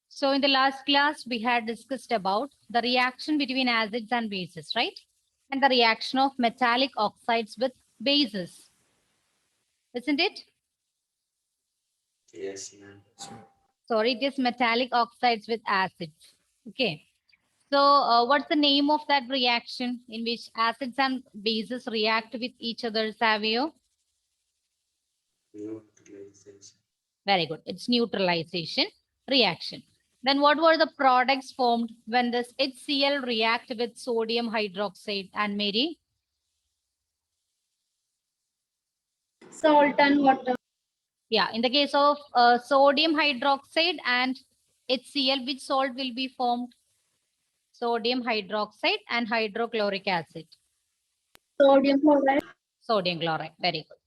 So in the last class, we had discussed about the reaction between acids and bases, right? And the reaction of metallic oxides with bases. Isn't it? Yes, ma'am. Sorry, it is metallic oxides with acids. Okay. So what's the name of that reaction in which acids and bases react with each other, Savio? Neutralization. Very good. It's neutralization reaction. Then what were the products formed when this HCl react with sodium hydroxide and Mary? Salt and water. Yeah, in the case of sodium hydroxide and HCl, which salt will be formed? Sodium hydroxide and hydrochloric acid. Sodium chloride. Sodium chloride. Very good.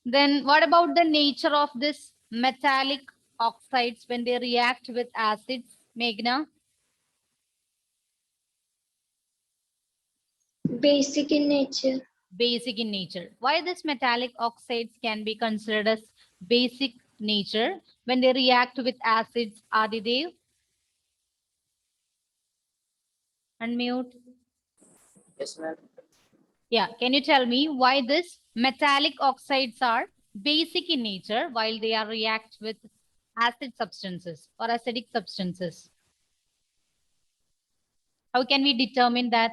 Then what about the nature of this metallic oxides when they react with acids, Meghna? Basic in nature. Basic in nature. Why this metallic oxides can be considered as basic nature when they react with acids, Adidev? Unmute. Yes, ma'am. Yeah, can you tell me why this metallic oxides are basic in nature while they are react with acid substances or acidic substances? How can we determine that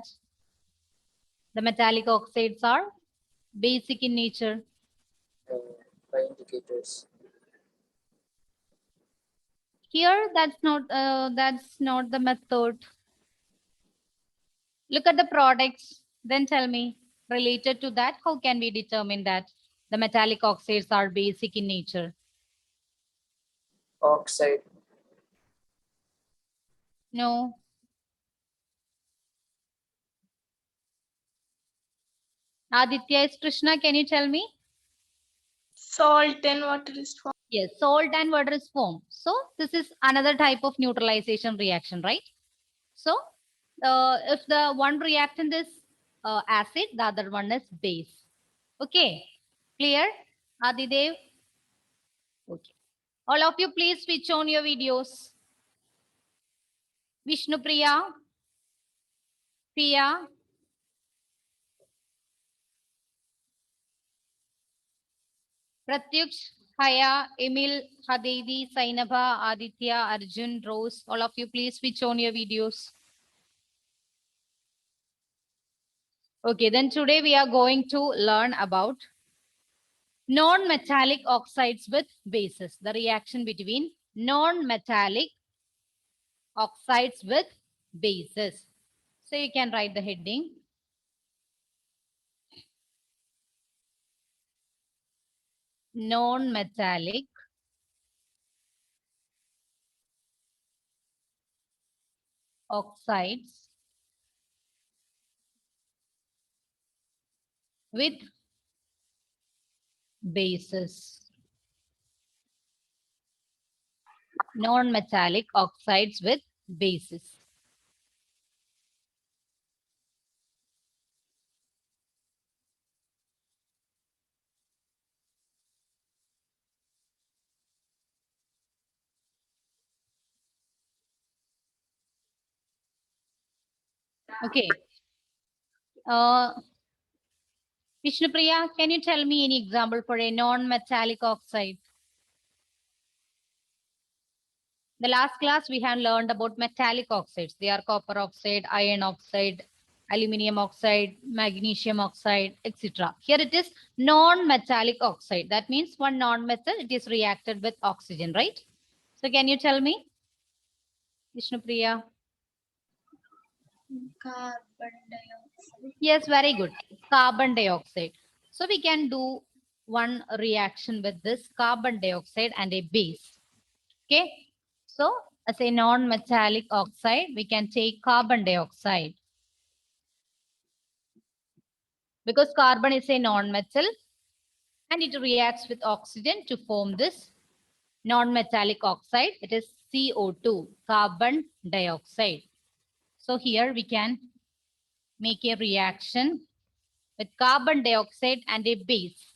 the metallic oxides are basic in nature? By indicators. Here, that's not the method. Look at the products, then tell me related to that, how can we determine that the metallic oxides are basic in nature? Oxide. No. Aditya is Krishna, can you tell me? Salt and water is formed. Yes, salt and water is formed. So this is another type of neutralization reaction, right? So if the one reactant is acid, the other one is base. Okay, clear? Adidev? Okay. All of you, please switch on your videos. Vishnupriya, Priya, Pratyush, Haya, Emil, Hadedi, Sainabha, Aditya, Arjun, Rose. All of you, please switch on your videos. Okay, then today we are going to learn about non-metallic oxides with bases. The reaction between non-metallic oxides with bases. So you can write the heading. Non-metallic oxides with bases. Non-metallic oxides with bases. Okay. Vishnupriya, can you tell me any example for a non-metallic oxide? The last class we had learned about metallic oxides. They are copper oxide, iron oxide, aluminum oxide, magnesium oxide, etc. Here it is non-metallic oxide. That means one non-metal, it is reacted with oxygen, right? So can you tell me, Vishnupriya? Carbon dioxide. Yes, very good. Carbon dioxide. So we can do one reaction with this carbon dioxide and a base. Okay. So as a non-metallic oxide, we can take carbon dioxide. Because carbon is a non-metal and it reacts with oxygen to form this non-metallic oxide. It is CO2, carbon dioxide. So here we can make a reaction with carbon dioxide and a base.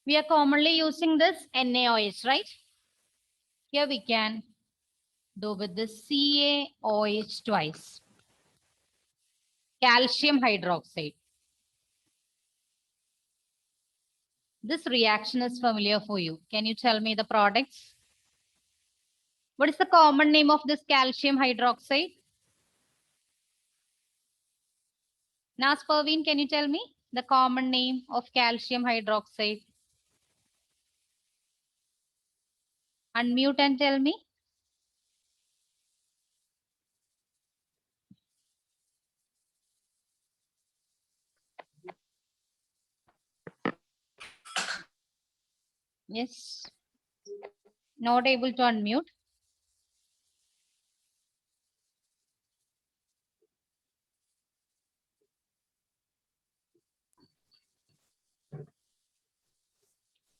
We are commonly using this NaOH, right? Here we can do with this CaOH twice. Calcium hydroxide. This reaction is familiar for you. Can you tell me the products? What is the common name of this calcium hydroxide? Nas Perveen, can you tell me the common name of calcium hydroxide? Unmute and tell me. Yes. Not able to unmute.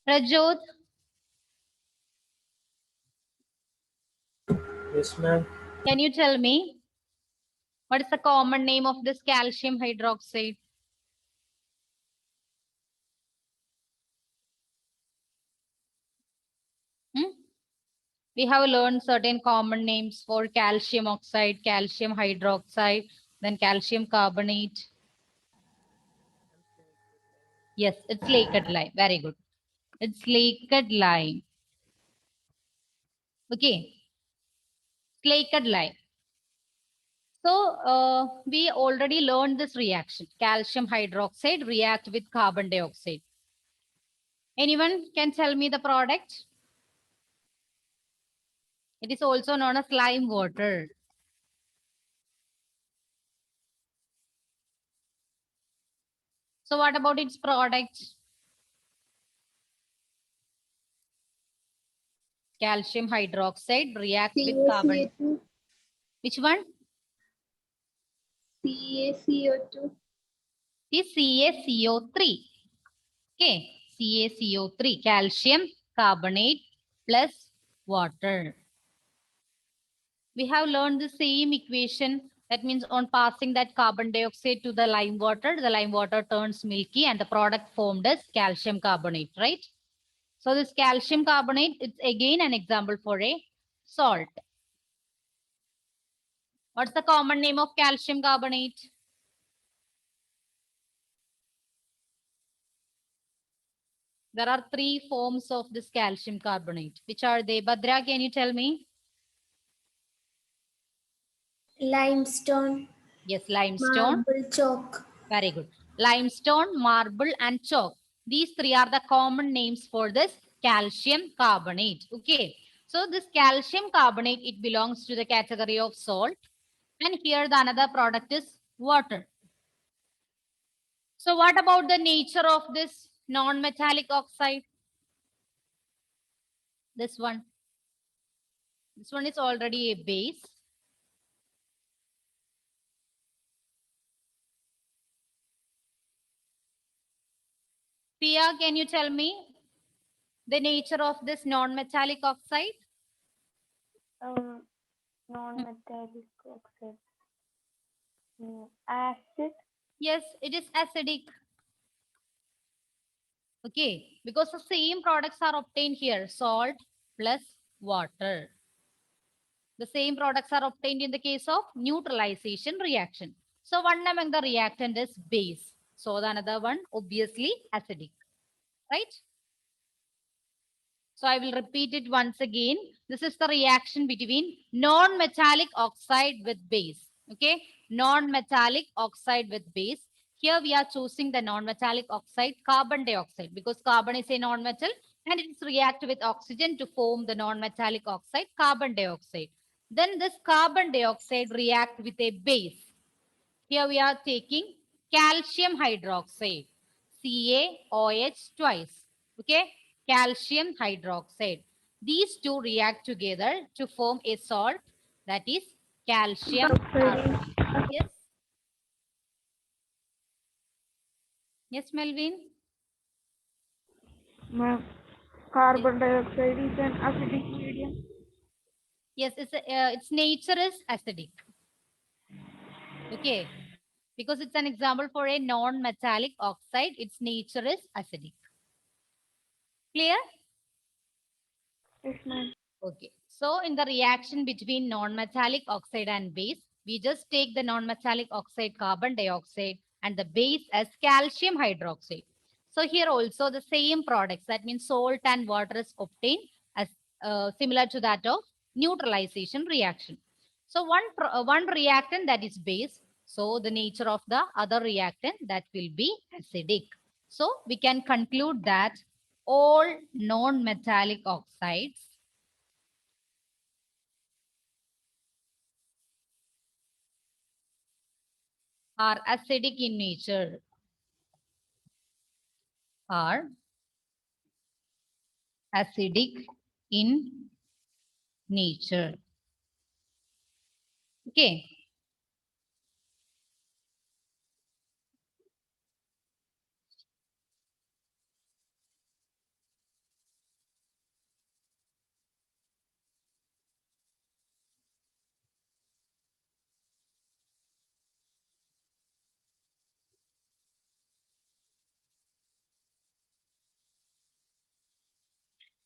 Rajot, Yes, ma'am. can you tell me what is the common name of this calcium hydroxide? Hmm? We have learned certain common names for calcium oxide, calcium hydroxide, then calcium carbonate. Yes, it's Lakewood lime. Very good. It's Lakewood lime. Okay, Lakewood lime. So we already learned this reaction. Calcium hydroxide react with carbon dioxide. Anyone can tell me the product? It is also known as lime water. So what about its product? Calcium hydroxide react with carbon. CaCO2. Which one? CaCO2. Is CaCO3. Okay, CaCO3, calcium carbonate plus water. We have learned the same equation. That means on passing that carbon dioxide to the lime water turns milky and the product formed as calcium carbonate, right? So this calcium carbonate, it's again an example for a salt. What's the common name of calcium carbonate? There are three forms of this calcium carbonate. Which are they? Bhadra, can you tell me? Limestone. Yes, limestone. Marble chalk. Very good. Limestone, marble, and chalk. These three are the common names for this calcium carbonate. Okay. So this calcium carbonate, it belongs to the category of salt. And here the another product is water. So what about the nature of this non-metallic oxide? This one. This one is already a base. Pia, can you tell me the nature of this non-metallic oxide? Non-metallic oxide. Acid. Yes, it is acidic. Okay, because the same products are obtained here, salt plus water. The same products are obtained in the case of neutralization reaction. So one among the reactant is base. So the another one, obviously acidic, right? So I will repeat it once again. This is the reaction between non-metallic oxide with base. Okay, non-metallic oxide with base. Here we are choosing the non-metallic oxide carbon dioxide because carbon is a non-metal and it is react with oxygen to form the non-metallic oxide carbon dioxide. Then this carbon dioxide react with a base. Here we are taking calcium hydroxide, CaOH twice. Okay, calcium hydroxide. These two react together to form a salt that is calcium carbonate. Yes. Yes, Melvin. Carbon dioxide is an acidic medium. Yes, its nature is acidic. Okay, because it's an example for a non-metallic oxide. Its nature is acidic. Clear? Yes, ma'am. Okay. So in the reaction between non-metallic oxide and base, we just take the non-metallic oxide carbon dioxide and the base as calcium hydroxide. So here also the same products, that means salt and water is obtained as similar to that of neutralization reaction. So one reactant, that is base. So the nature of the other reactant, that will be acidic. So we can conclude that all non-metallic oxides are acidic in nature, are acidic in nature. Okay.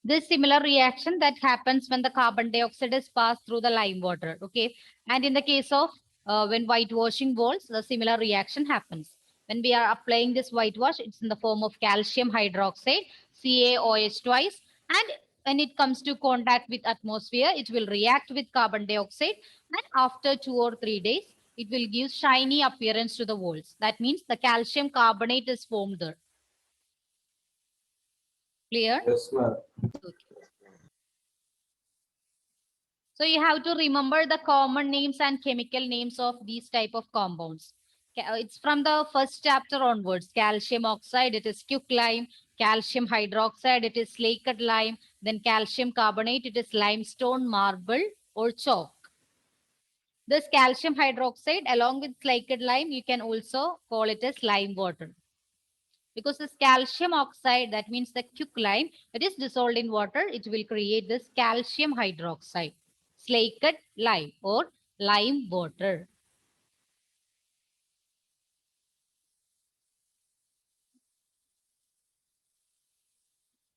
This similar reaction that happens when the carbon dioxide is passed through the lime water. Okay. And in the case of when whitewashing walls, the similar reaction happens. When we are applying this whitewash, it's in the form of calcium hydroxide, CaOH twice. And when it comes to contact with atmosphere, it will react with carbon dioxide. And after 2 or 3 days, it will give shiny appearance to the walls. That means the calcium carbonate is formed there. Clear? Yes, ma'am. Okay. So you have to remember the common names and chemical names of these type of compounds. It's from the first chapter onwards. Calcium oxide, it is quicklime. Calcium hydroxide, it is slaked lime. Then calcium carbonate, it is limestone, marble, or chalk. This calcium hydroxide along with slaked lime, you can also call it as lime water. Because this calcium oxide, that means the quicklime, it is dissolved in water, it will create this calcium hydroxide, slaked lime or lime water.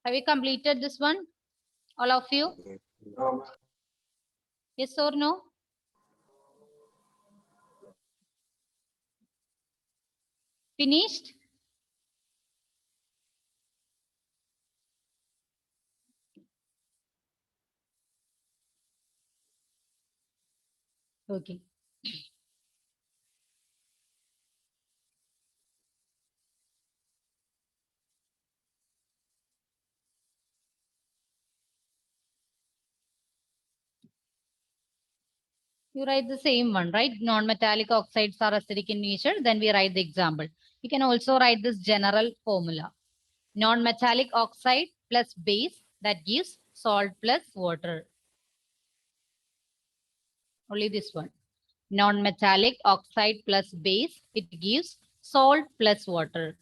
Have you completed this one? All of you? No, Yes or no? Finished? Okay. You write the same one, right? Non-metallic oxides are acidic in nature. Then we write the example. You can also write this general formula. Non-metallic oxide plus base, that gives salt plus water. Only this one. Non-metallic oxide plus base, it gives salt plus water.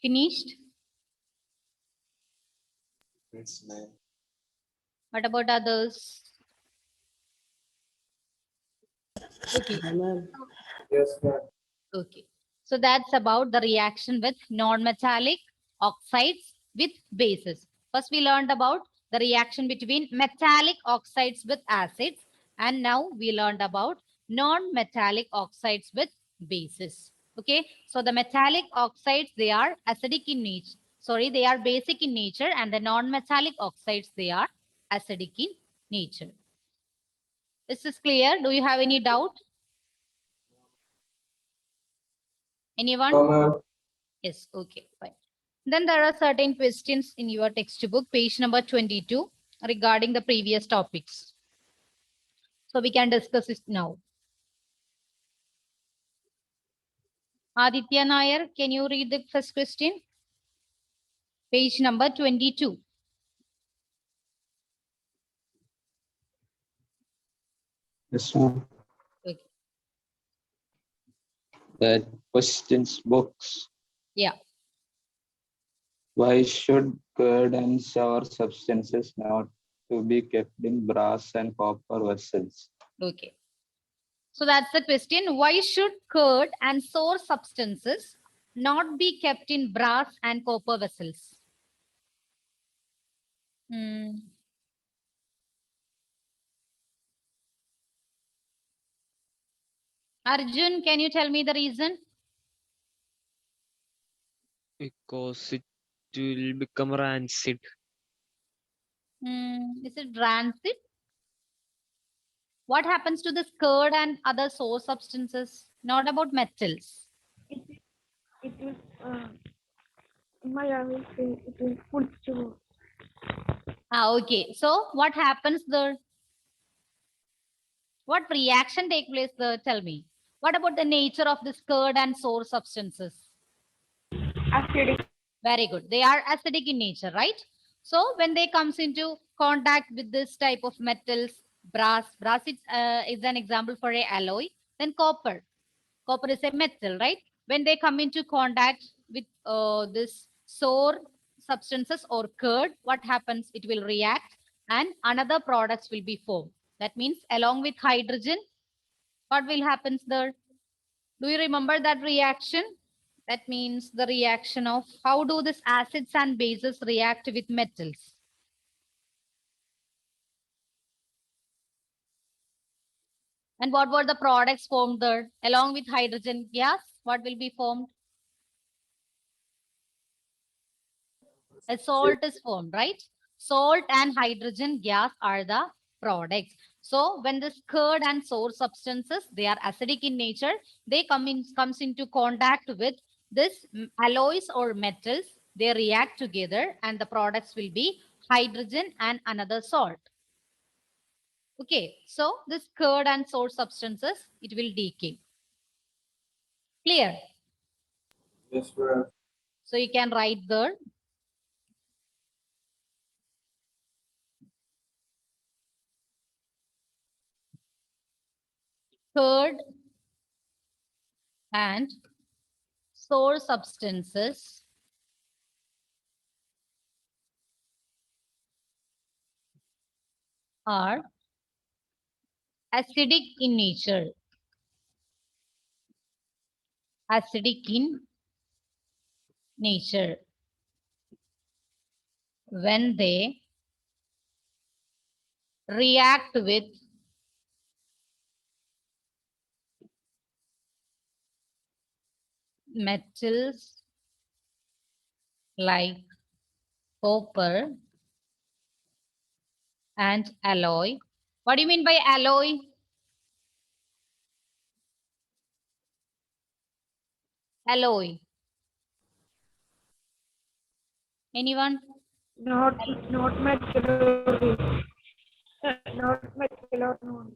Finished? yes, ma'am. What about others? Okay. Yes, ma'am. Okay. So that's about the reaction with non-metallic oxides with bases. First, we learned about the reaction between metallic oxides with acids. And now we learned about non-metallic oxides with bases. Okay. So the metallic oxides, they are acidic in nature. Sorry, they are basic in nature. And the non-metallic oxides, they are acidic in nature. This is clear. Do you have any doubt? Anyone? No, ma'am. Yes, okay, fine. Then there are certain questions in your textbook, page number 22, regarding the previous topics. So we can discuss it now. Aditya Nair, can you read the first question? Page number 22. Yes, ma'am. Okay. The questions box. Yeah. Why should curd and sour substances not to be kept in brass and copper vessels? Okay. So that's the question. Why should curd and sour substances not be kept in brass and copper vessels? Hmm. Arjun, can you tell me the reason? Because it will become rancid. Is it rancid? What happens to this curd and other sour substances? Not about metals. It will, in my I will say it will full sugar. Okay. So what happens there? What reaction take place there? Tell me. What about the nature of this curd and sour substances? Acidic. Very good. They are acidic in nature, right? So when they comes into contact with this type of metals, brass is an example for a alloy. Then copper. Copper is a metal, right? When they come into contact with this sour substances or curd, what happens? It will react and another products will be formed. That means along with hydrogen, what will happen there? Do you remember that reaction? That means the reaction of how do these acids and bases react with metals? And what were the products formed there? Along with hydrogen gas, what will be formed? A salt is formed, right? Salt and hydrogen gas are the products. So when this curd and sour substances, they are acidic in nature, they comes into contact with this alloys or metals, they react together and the products will be hydrogen and another salt. Okay, so this curd and sour substances, it will decay. Clear? Yes, ma'am. So you can write there. Curd and sour substances are acidic in nature. Acidic in nature. When they react with metals like copper and alloy. What do you mean by alloy? Alloy. Anyone? Not metal. Not metal or non.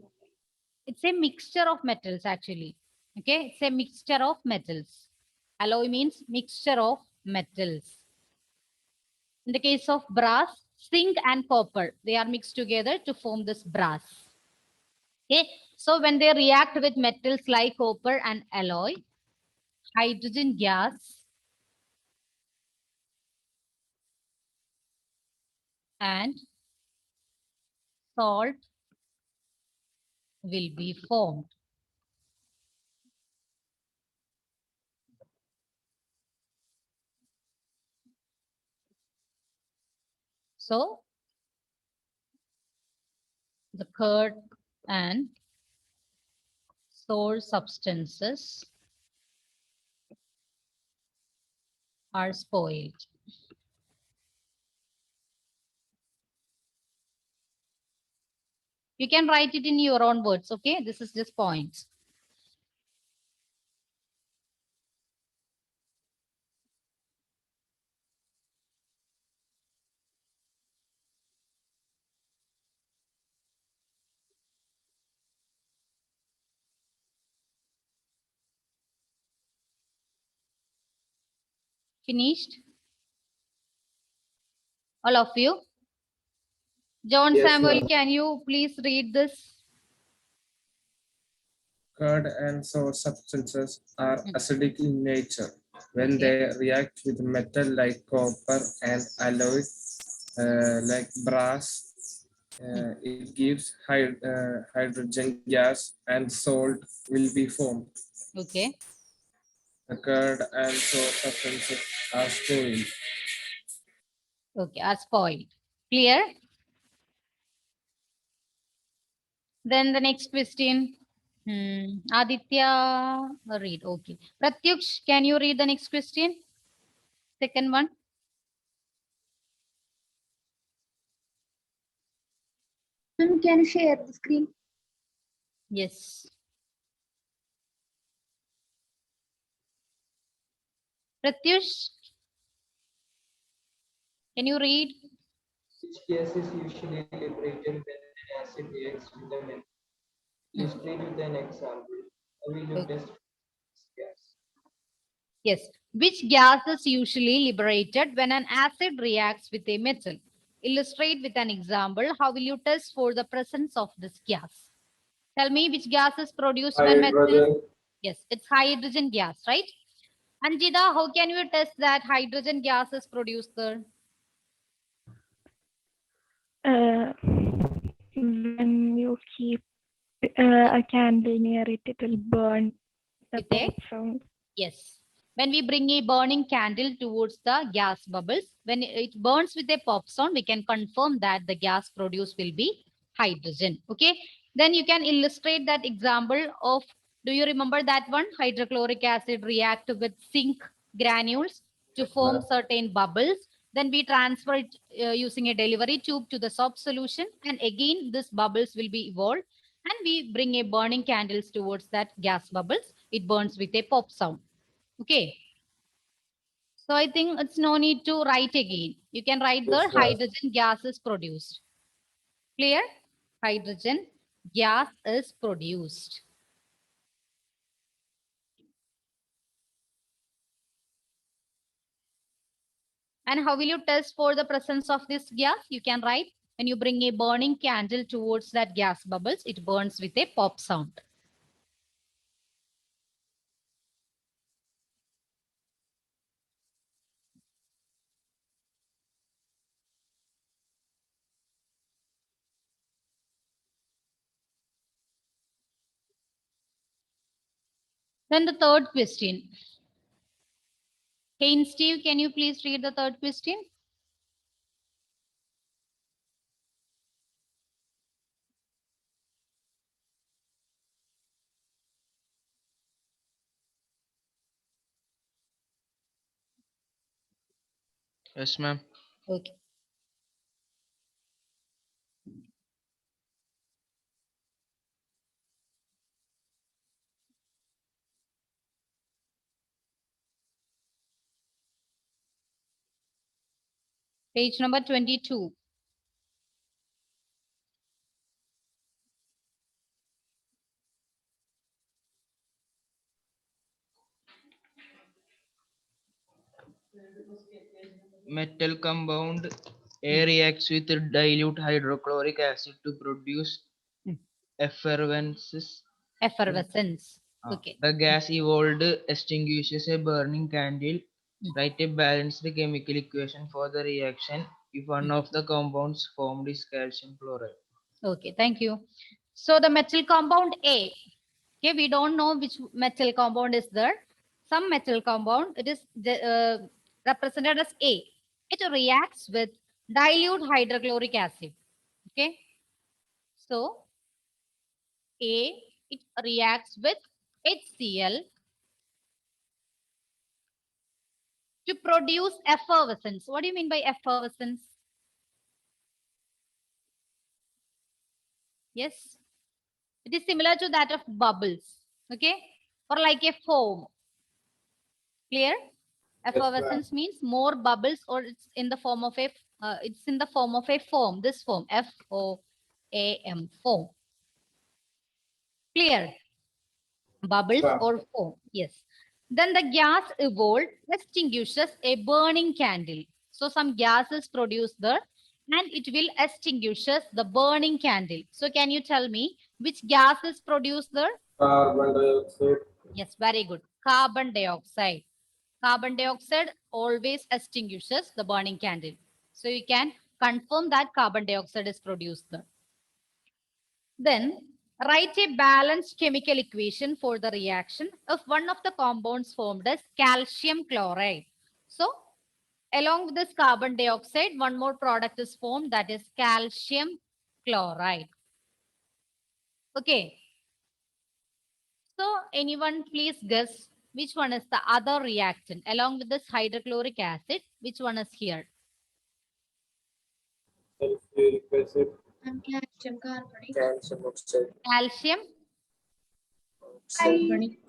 It's a mixture of metals actually. Okay, it's a mixture of metals. Alloy means mixture of metals. In the case of brass, zinc and copper, they are mixed together to form this brass. Okay, so when they react with metals like copper and alloy, hydrogen gas and salt will be formed. So the curd and sour substances are spoiled. You can write it in your own words, okay? This is just points. Finished? All of you? John Yes, Samuel, ma'am. can you please read this? Curd and sour substances are Mm. acidic in nature. When Okay. they react with metal like copper and alloy like brass, it gives hydrogen gas and salt will be formed. Okay. The curd and sour substances are spoiled. Okay, are spoiled. Clear? Then the next question. Aditya, read. Okay. Pratyush, can you read the next question? Second one. Can you share the screen? Yes. Pratyush, can you read? Which gas is usually liberated when an acid reacts with a metal? Illustrate with an example. How will you Okay. test this gas? Yes. Which gas is usually liberated when an acid reacts with a metal? Illustrate with an example. How will you test for the presence of this gas? Tell me which gas is produced when metal? Hydrogen. Yes, it's hydrogen gas, right? Anjita, how can you test that hydrogen gas is produced there? When you keep a candle near it, it will burn the With a- pop sound. Yes. When we bring a burning candle towards the gas bubbles, when it burns with a pop sound, we can confirm that the gas produced will be hydrogen. Okay. Then you can illustrate that example of, do you remember that one? Hydrochloric acid react with zinc granules to form certain bubbles. Then we transfer it using a delivery tube to the soap solution. And again, this bubbles will be evolved. And we bring a burning candles towards that gas bubbles. It burns with a pop sound. Okay. So I think it's no need to write again. You can write the Yes, ma'am. hydrogen gas is produced. Clear? Hydrogen gas is produced. And how will you test for the presence of this gas? You can write, when you bring a burning candle towards that gas bubbles, it burns with a pop sound. Then the third question. Hey, Steve, can you please read the third question? Yes, ma'am. Okay. Page number 22. Metal compound A reacts with dilute hydrochloric acid to produce effervescence. Effervescence. Okay. The gas evolved extinguishes a burning candle. Write a balanced chemical equation for the reaction if one of the compounds formed is calcium chloride. Okay, thank you. So the metal compound A, okay, we don't know which metal compound is there. Some metal compound, it is represented as A. It reacts with dilute hydrochloric acid. Okay, so A, it reacts with HCl to produce effervescence. What do you mean by effervescence? Yes, it is similar to that of bubbles. Okay, or like a foam. Clear? Effervescence means more bubbles, or it's in the form of a foam. This form, FOAM, foam. Clear? Bubbles or foam. Yes. Then the gas evolved extinguishes a burning candle. So some gas is produced there and it will extinguishes the burning candle. So can you tell me which gas is produced there? Carbon dioxide. Yes, very good. Carbon dioxide. Carbon dioxide always extinguishes the burning candle. So you can confirm that carbon dioxide is produced there. Then write a balanced chemical equation for the reaction if one of the compounds formed as calcium chloride. So along with this carbon dioxide, one more product is formed, that is calcium chloride. Okay. So anyone please guess which one is the other reactant along with this hydrochloric acid? Which one is here? Sulfuric acid. Calcium carbonate. Calcium oxide. Calcium. Carbonate.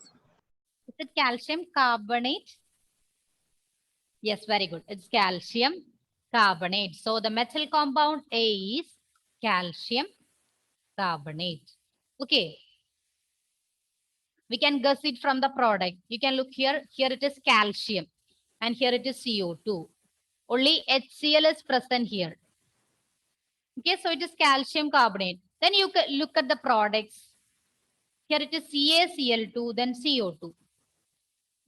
Is it calcium carbonate? Yes, very good. It's calcium carbonate. So the metal compound A is calcium carbonate. Okay. We can guess it from the product. You can look here. Here it is calcium and here it is CO2. Only HCl is present here. Okay, so it is calcium carbonate. Then you can look at the products. Here it is CaCl2, then CO2.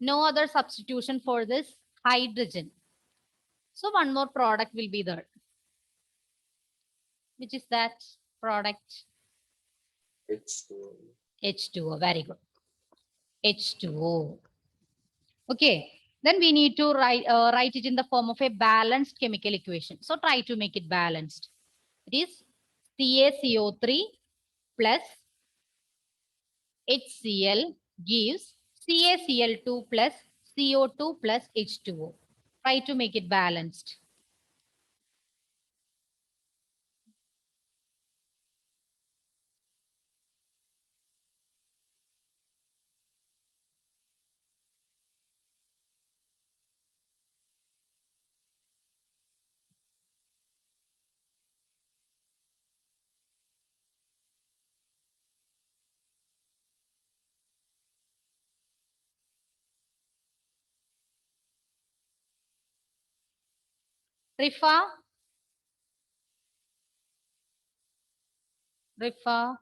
No other substitution for this hydrogen. So one more product will be there. Which is that product? H2O. H2O. Very good. H2O. Okay. Then we need to write it in the form of a balanced chemical equation. So try to make it balanced. It is CaCO3 plus HCl gives CaCl2 plus CO2 plus H2O. Try to make it balanced. Rifa? Rifa?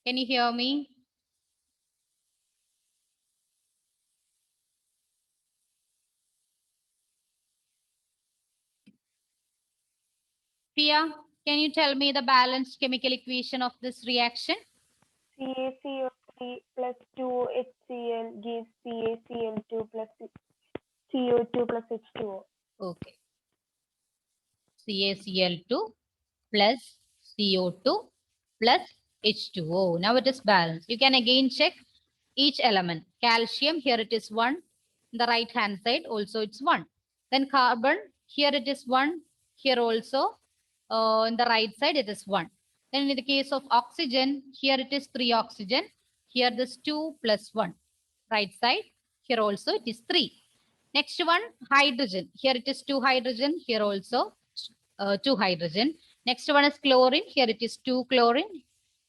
Can you hear me? Pia, can you tell me the balanced chemical equation of this reaction? CaCO3 plus 2HCl gives CaCl2 plus CO2 plus H2O. Okay. CaCl2 plus CO2 plus H2O. Now it is balanced. You can again check each element. Calcium, here it is 1. The right hand side also it's 1. Then carbon, here it is 1. Here also in the right side it is 1. Then in the case of oxygen, here it is 3 oxygen. Here this 2 plus 1. Right side, here also it is 3. Next one, hydrogen. Here it is 2 hydrogen. Here also 2 hydrogen. Next one is chlorine. Here it is 2 chlorine.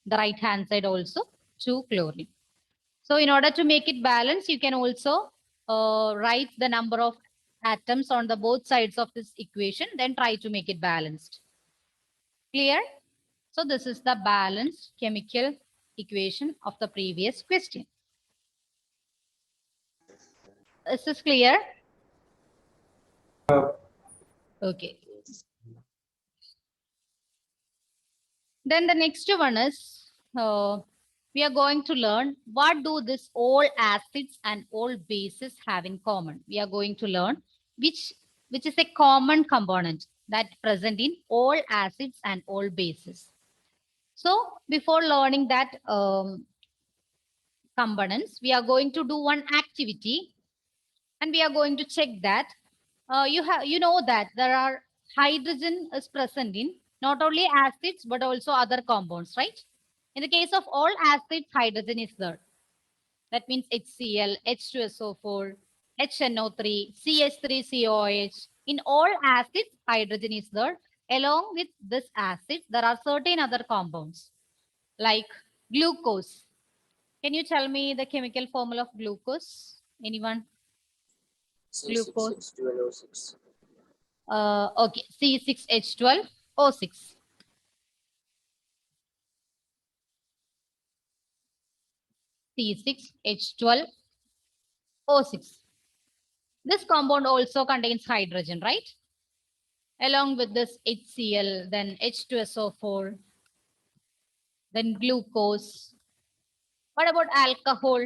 The right hand side also 2 chlorine. So in order to make it balanced, you can also write the number of atoms on the both sides of this equation. Then try to make it balanced. Clear? So this is the balanced chemical equation of the previous question. Is this clear? Okay. Then the next one is we are going to learn what do this all acids and all bases have in common. We are going to learn which is a common component that present in all acids and all bases. So before learning that components, we are going to do one activity and we are going to check that you know that there are hydrogen is present in not only acids but also other compounds, right? In the case of all acids, hydrogen is there. That means HCl, H2SO4, HNO3, CH3COOH. In all acids, hydrogen is there. Along with this acid, there are certain other compounds like glucose. Can you tell me the chemical formula of glucose? Anyone? Glucose. C6H12O6. Okay, C6H12O6. C6H12O6. This compound also contains hydrogen, right? Along with this HCl, then H2SO4, then glucose. What about alcohol?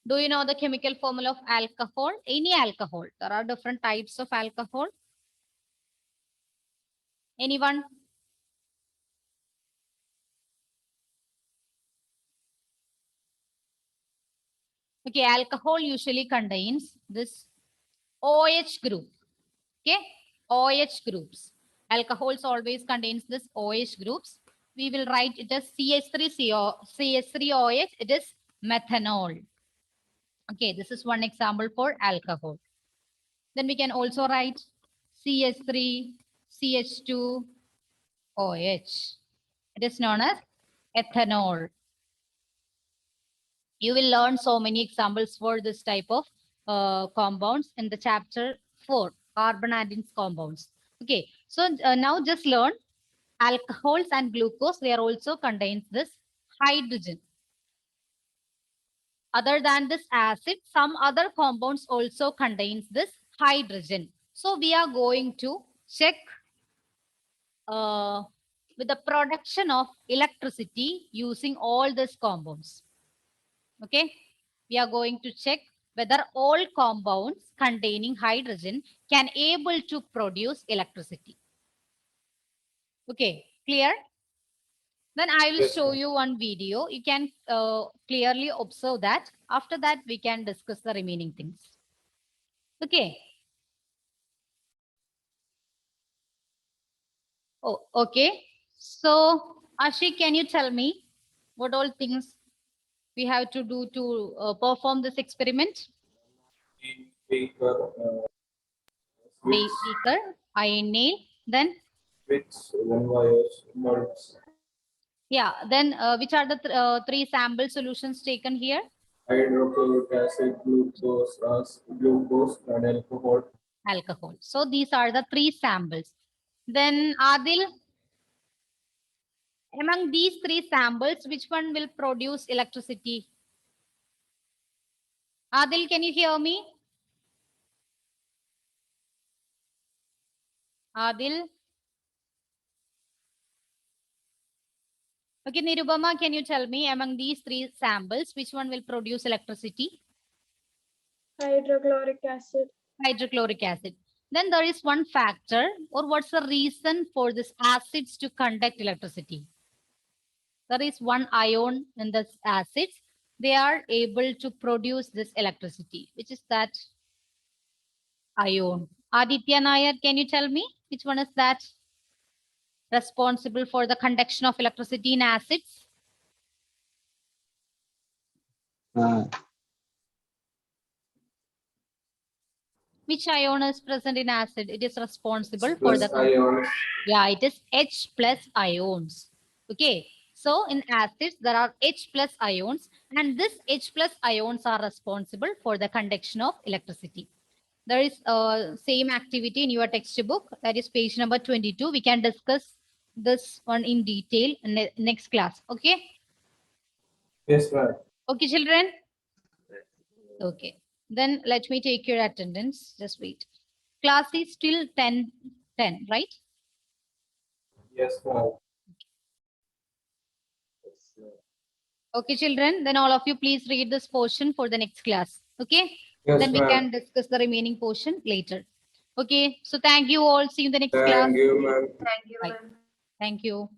Do you know the chemical formula of alcohol? Any alcohol. There are different types of alcohol. Anyone? Okay, alcohol usually contains this OH group. Okay, OH groups. Alcohols always contains this OH groups. We will write it as CH3OH. It is methanol. Okay, this is one example for alcohol. Then we can also write CH3, CH2, OH. It is known as ethanol. You will learn so many examples for this type of compounds in the chapter 4, carbon-adding compounds. Okay, so now just learn alcohols and glucose. They are also contains this hydrogen. Other than this acid, some other compounds also contains this hydrogen. So we are going to check with the production of electricity using all these compounds. Okay, we are going to check whether all compounds containing hydrogen can able to produce electricity. Okay, clear? Then I will Yes, show ma'am. you one video. You can clearly observe that. After that, we can discuss the remaining things. Okay. Oh, okay. So, Ashik, can you tell me what all things we have to do to perform this experiment? Beaker, Beaker, iron nail, then switch, one wires, bulbs, yeah, then which are the three sample solutions taken here? hydrochloric acid, glucose, and alcohol. Alcohol. So these are the three samples. Then Adil, among these three samples, which one will produce electricity? Adil, can you hear me? Adil? Okay, Nirubama, can you tell me among these three samples, which one will produce electricity? Hydrochloric acid. Hydrochloric acid. Then there is one factor, or what's the reason for this acids to conduct electricity? There is one ion in the acids. They are able to produce this electricity. Which is that ion? Aditya Nair, can you tell me which one is that? Responsible for the conduction of electricity in acids? Which ion is present in acid? It is responsible for the ion. Yeah, it is H plus ions. Okay, so in acids there are H plus ions, and this H plus ions are responsible for the conduction of electricity. There is same activity in your textbook, that is page number 22. We can discuss this one in detail in next class. Okay. Yes, ma'am. Okay, children. Okay. Then let me take your attendance. Just wait. Class is still 10, right? Yes, ma'am. Okay, children. Then all of you please read this portion for the next class. Okay. Yes, Then we ma'am. can discuss the remaining portion later. Okay. So thank you all. See you in the next class. Thank you, ma'am. Bye. Thank you.